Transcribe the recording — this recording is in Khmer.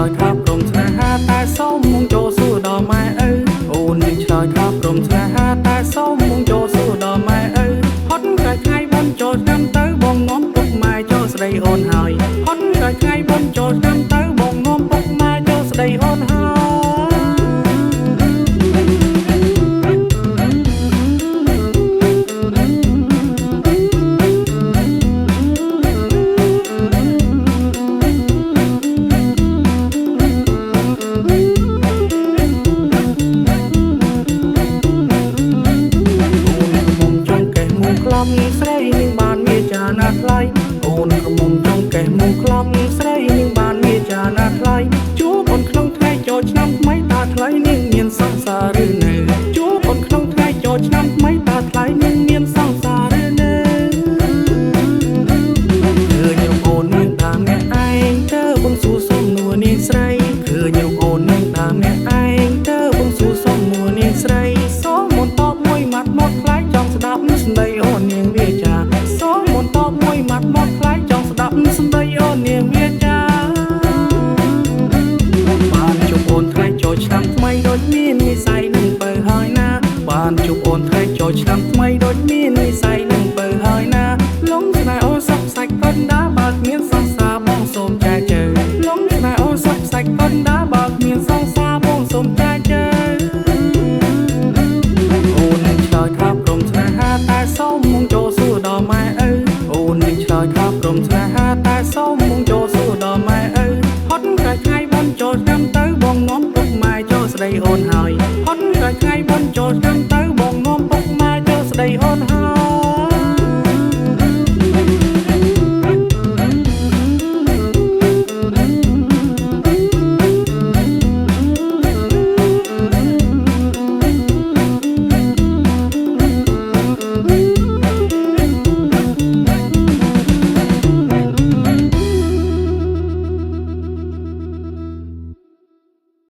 យថាព្រមស្នេហាតែសូមមកចូលសួរដល់ម៉ែឪអូននឹងឆ្លើយថាព្រមស្នេហាតែសូមមកចូលសួរដល់ម៉ែឪហត់ក្រោយថ្ងៃបានចូលតាមទៅបងនាំពុកម៉ែចូលស្ដីអូនហើយហត់ក្រោយថ្ងៃបានចូលតាមទៅបងនាំពុកម៉ែចូលស្ដីអូនហើយស្រីនឹងបានមានចាណាថ្លៃអូនក្រមុំចង់កេះមុំក្លំស្រីនឹងបានមានចាណាថ្លៃជួបអូនក្នុងថ្ងៃចូលឆ្នាំថ្មីតាថ្លៃនឹងមានសង្សារឬនៅជួបអូនក្នុងថ្ងៃចូលឆ្នាំថ្មីតាថ្លៃនឹងមានសង្សារឬនៅឃើញអូននឹងតាមអ្នកឯងទៅបងសួរសំនួរនាងស្រីឃើញអូននឹងតាមអ្នកឯងទៅបងសួរសំនួរនាងស្រីសូមមុនតបមួយម៉ាត់មកខ្លាចចង់ស្ដាប់សម្ដីអូននាងវាចាសូមមុនតបមួយម៉ាត់មកខ្លាចចង់ស្ដាប់សម្ដីអូននាងវាចាបានជួបអូនថ្ងៃចូលឆ្នាំថ្មីដូចមាននិស័យនឹងបើហើយណាបានជួបអូនថ្ងៃចូលឆ្នាំថ្មីដូចមាននិស័យនឹងបើហើយណាលងស្នេហ៍អូនសុខសាច់កណ្ដាបើគ្មានសង្សារបងសូមចែកជើលងស្នេហ៍អូនសុខសាច់កណ្ដាបើគ្មានសង្សារបងសូមចែកជើអូននឹងឆ្លើយថាព្រមស្នេហាតែសូមមកចូលសួរដល់ម៉ែឪអូននឹងឆ្លើយថាព្រមស្នេហាតែសូមមកចូលសួរដល់ម៉ែឪហត់ក្រោយថ្ងៃបានចូលតាមទៅបងនាំពុកម៉ែចូលស្ដីអូនហើយហត់ក្រោយថ្ងៃបានចូលតាម